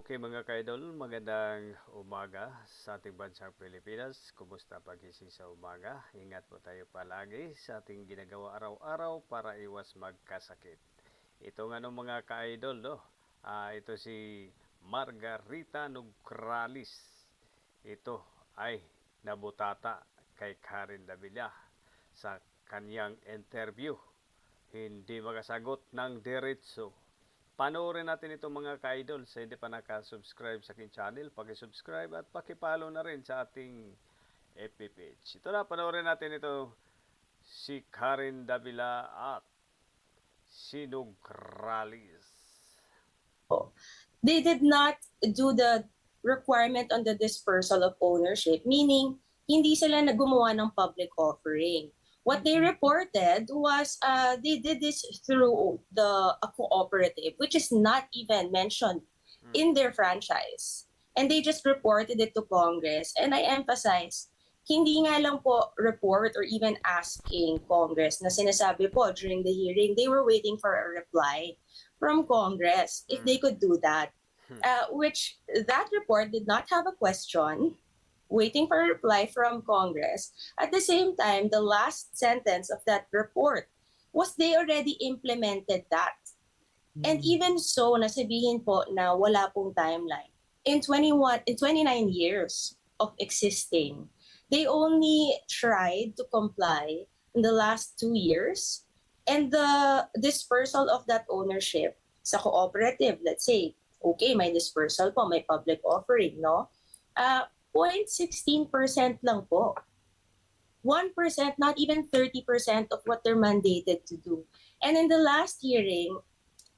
Okay mga ka-idol, magandang umaga sa ating bansang Pilipinas. Kumusta pagising sa umaga? Ingat po tayo palagi sa ating ginagawa araw-araw para iwas magkasakit. Ito nga nung mga ka-idol, no? Ito si Margarita Nograles. Ito ay nabutata kay Karen Davila sa kanyang interview. Hindi makasagot ng diretso. Panoorin natin itong mga ka-idol. Sa hindi pa nakasubscribe sa aking channel, paki-subscribe at paki-follow na rin sa ating FB page. Ito na, panoorin natin ito si Karen Davila at si Nograles. They did not do the requirement on the dispersal of ownership, meaning hindi sila gumawa ng public offering. What they reported was they did this through a cooperative, which is not even mentioned in their franchise. And they just reported it to Congress. And I emphasize, hindi nga lang po report or even asking Congress na sinasabi po during the hearing, they were waiting for a reply from Congress if they could do that. Which that report did not have a question, waiting for a reply from Congress. At the same time, the last sentence of that report was they already implemented that. And even so, nasabihin po na wala pong timeline. In 29 years of existing, they only tried to comply in the last 2 years. And the dispersal of that ownership sa cooperative, let's say, okay, may dispersal po, may public offering, no? 0.16% lang po. 1%, not even 30% of what they're mandated to do. And in the last hearing,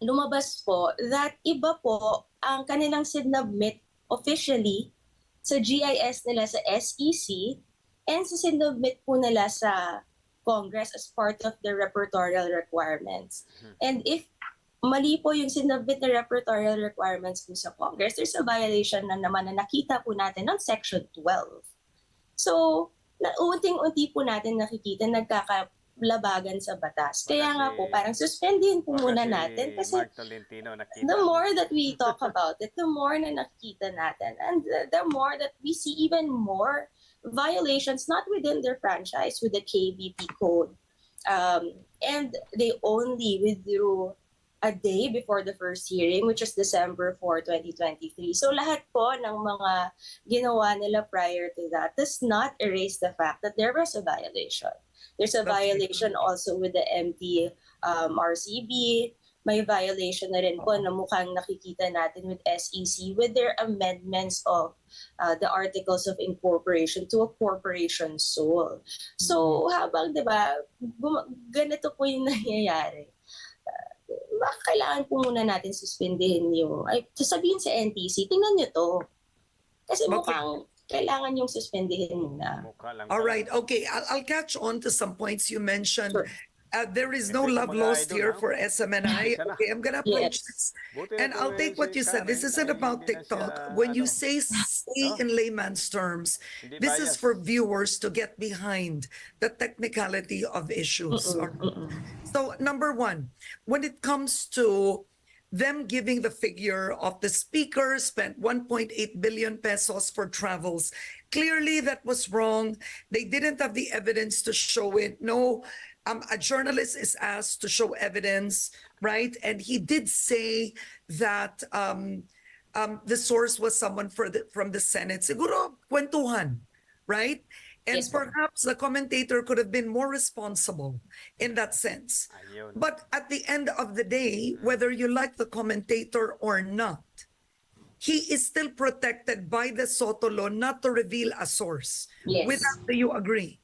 lumabas po that iba po ang kanilang sinubmit officially sa GIS nila sa SEC and sa sinubmit po nila sa Congress as part of the repertorial requirements. And if mali po yung sinubmit na repertorial requirements po sa Congress, there's a violation na naman na nakita po natin on Section 12. So, unting-unti po natin nakikita nagkakalabagan sa batas. Kaya nga po, parang suspendin po muna natin kasi the more that we talk about it, the more na nakikita natin and the more that we see even more violations not within their franchise with the KBP code. And they only withdrew a day before the first hearing, which is December 4, 2023. So lahat po ng mga ginawa nila prior to that does not erase the fact that there was a violation. There's a violation also with the RCB. May violation na rin po na mukhang nakikita natin with SEC with their amendments of the Articles of Incorporation to a corporation sole. So habang, di ba, ganito po yung nangyayari. Kailangan po muna natin suspindihin yung, sasabihin sa NTC, tingnan nyo to. Kasi mukhang kailangan yung suspindihin muna. All right, okay. I'll catch on to some points you mentioned. Sure. There is no love lost here for SMNI. Okay, I'm gonna approach this. And I'll take what you said. This isn't about TikTok. When you say in layman's terms, this is for viewers to get behind the technicality of issues. So number one, when it comes to them giving the figure of the speaker spent 1.8 billion pesos for travels, clearly that was wrong. They didn't have the evidence to show it. No, a journalist is asked to show evidence, right? And he did say that the source was someone from the Senate. Siguro kwentuhan, right? And Yes, perhaps the commentator could have been more responsible in that sense. But at the end of the day, whether you like the commentator or not, he is still protected by the Soto law not to reveal a source. Yes. With that, do you agree?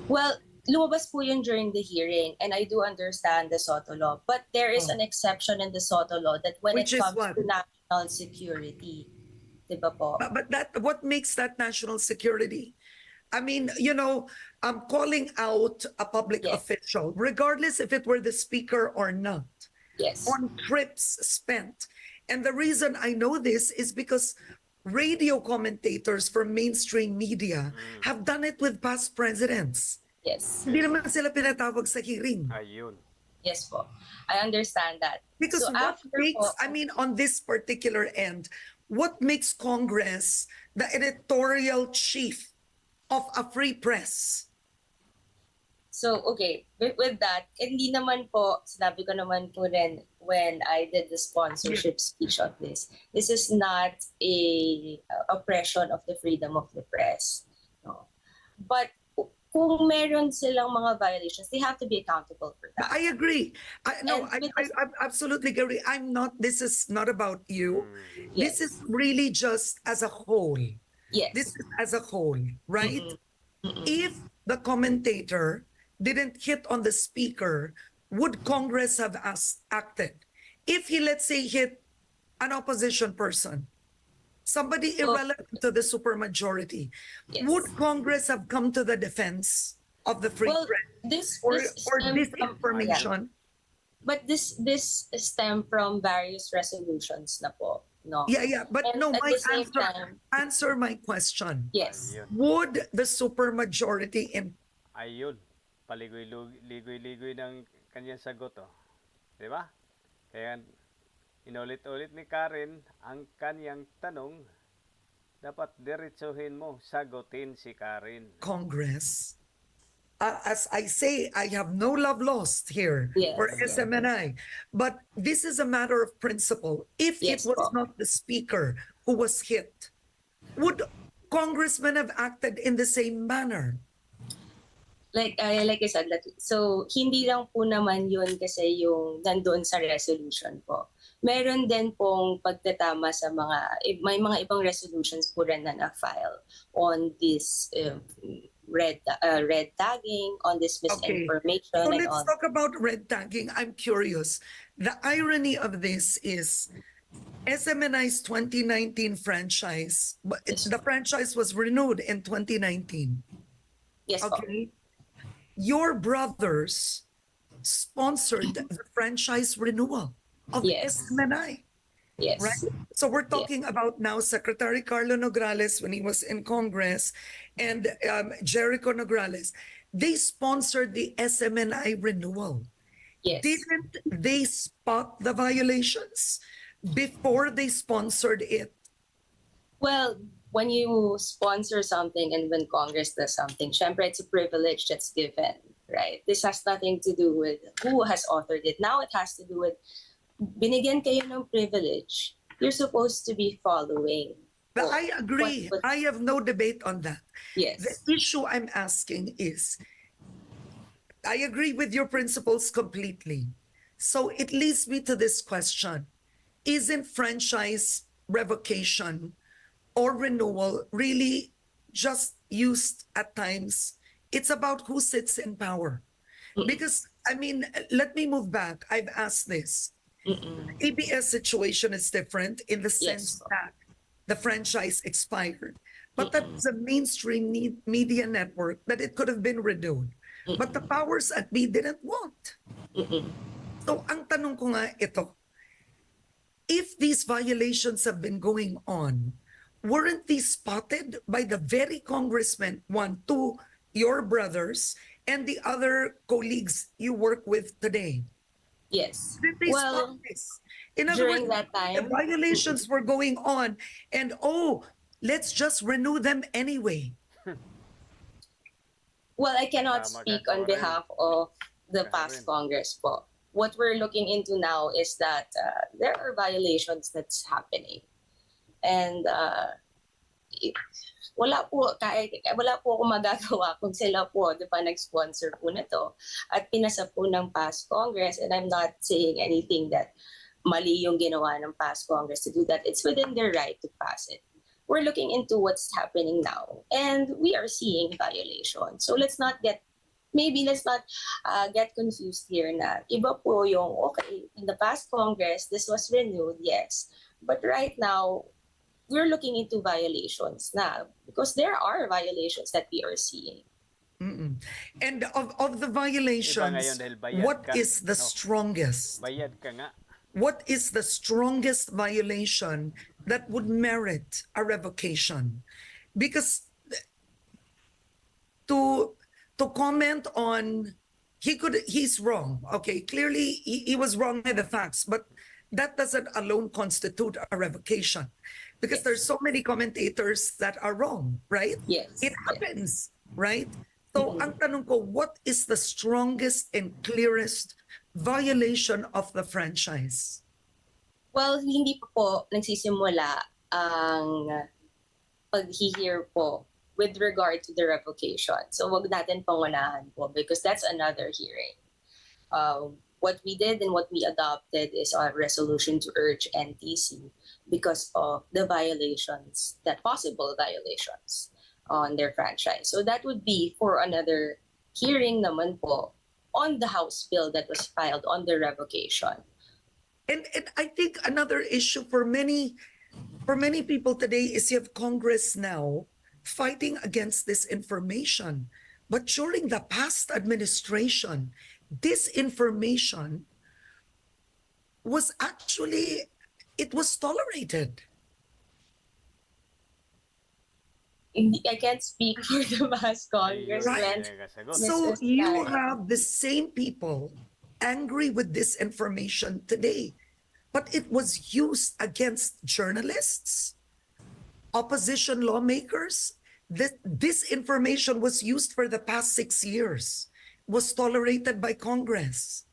Well, lumabas po yun during the hearing, and I do understand the Soto law. But there is an exception in the Soto law that when Which it is comes what? to national security, diba po? But what makes that national security? I mean, calling out a public official, regardless if it were the speaker or not, on trips spent. And the reason I know this is because radio commentators from mainstream media have done it with past presidents. Yes. Hindi naman sila pinatawag sa hearing. Ayun. Yes po. I understand that. Because So what after makes, po, I mean, on this particular end, what makes Congress the editorial chief of a free press? So, okay, with that, hindi naman po, sinabi ko naman po rin when I did the sponsorship speech of this is not a oppression of the freedom of the press. No. But kung meron silang mga violations, they have to be accountable for that. I agree. I absolutely agree. This is not about you. Yes. This is really just as a whole. Yes. This is as a whole, right? Mm-mm. If the commentator didn't hit on the speaker, would Congress have acted? If he, let's say, hit an opposition person, somebody irrelevant to the supermajority, Yes. would Congress have come to the defense of the free Well, press this or stems from- disinformation? But this stem from various resolutions na po, no? Yeah. But And no, at my the same time, answer my question. yes. Ayun. Would the supermajority in Ayun. Paligoy-ligoy ng kanyang sagot, oh. Di ba? Kaya inulit-ulit ni Karen ang kanyang tanong, dapat diretsuhin mo, sagutin si Karen. Congress, as I say, I have no love lost here Yes, for yes. SMNI, but this is a matter of principle. If Yes, it was po. not the speaker who was hit, would congressmen have acted in the same manner? Like I said, so hindi lang po naman yun kasi yung nandoon sa resolution po. Meron din pong pagtatama sa may mga ibang resolutions po rin na na-file on this red tagging, on this misinformation. So and let's on. talk about red tagging. I'm curious. The irony of this is SMNI's 2019 franchise, but the franchise was renewed in 2019. Yes, po. Okay. Your brothers sponsored the franchise renewal of Yes. SMNI. Yes. Right? So we're talking about now Secretary Carlo Nograles when he was in Congress and Jericho Nograles. They sponsored the SMNI renewal. Yes. Didn't they spot the violations before they sponsored it? Well, when you sponsor something and when Congress does something, syempre it's a privilege that's given, right? This has nothing to do with who has authored it. Now it has to do with binigyan kayo ng privilege. You're supposed to be following. But I agree. I have no debate on that. Yes. The issue I'm asking is, I agree with your principles completely. So it leads me to this question. Isn't franchise revocation or renewal really just used at times? It's about who sits in power. Because, I mean, let me move back. I've asked this. ABS situation is different in the sense that the franchise expired. But that's a mainstream media network that it could have been renewed. But the powers at be didn't want. So ang tanong ko nga ito, if these violations have been going on, weren't these spotted by the very congressmen, two, your brothers, and the other colleagues you work with today? Yes. Did they spot this? In other during words, that time, the violations were going on, and let's just renew them anyway. well, I cannot Tama ka, speak on Lorain. behalf of the past Lorain. Congress po. What we're looking into now is that there are violations that's happening. And wala po akong magagawa kung sila po, di ba, nag-sponsor po na to at pinasa po ng past Congress, and I'm not saying anything that mali yung ginawa ng past Congress to do that. It's within their right to pass it. We're looking into what's happening now, and we are seeing violations. So let's not get confused here na iba po yung, okay, in the past Congress, this was renewed, yes. But right now, we're looking into violations na because there are violations that we are seeing. And of the Iba ngayon violations, dahil bayad what ka. is the No. strongest? Bayad ka nga. What is the strongest violation that would merit a revocation? Because to comment on he's wrong. Okay, clearly he was wrong in the facts, but that doesn't alone constitute a revocation. because Yes. there's so many commentators that are wrong, right? Yes. It happens, right? So Mhm. ang tanong ko, what is the strongest and clearest violation of the franchise? Well, hindi pa po nagsisimula ang pag-hear po with regard to the revocation. So wag natin pangunahan po because that's another hearing. What we did and what we adopted is a resolution to urge NTC because of the violations, that possible violations on their franchise. So that would be for another hearing naman po on the House bill that was filed on the revocation. And I think another issue for many people today is you have Congress now fighting against this information. But during the past administration, this information was actually, it was tolerated. I can't speak for the past Congress Right. when So Mrs. you Sara. have the same people angry with this information today, but it was used against journalists, opposition lawmakers. This information was used for the past 6 years, was tolerated by Congress.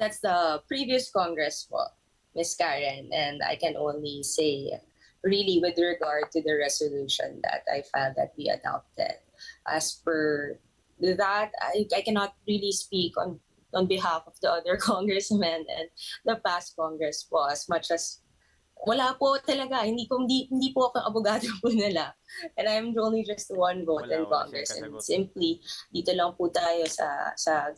That's the previous Congress po, Ms. Karen, and I can only say really with regard to the resolution that I filed that we adopted. As per that, I cannot really speak on behalf of the other congressmen and the past Congress po as much as wala po talaga. Hindi po ako ang abogado po nila. And I'm only just one vote in Wala siyang Congress. And kasagot. simply, dito lang po tayo sa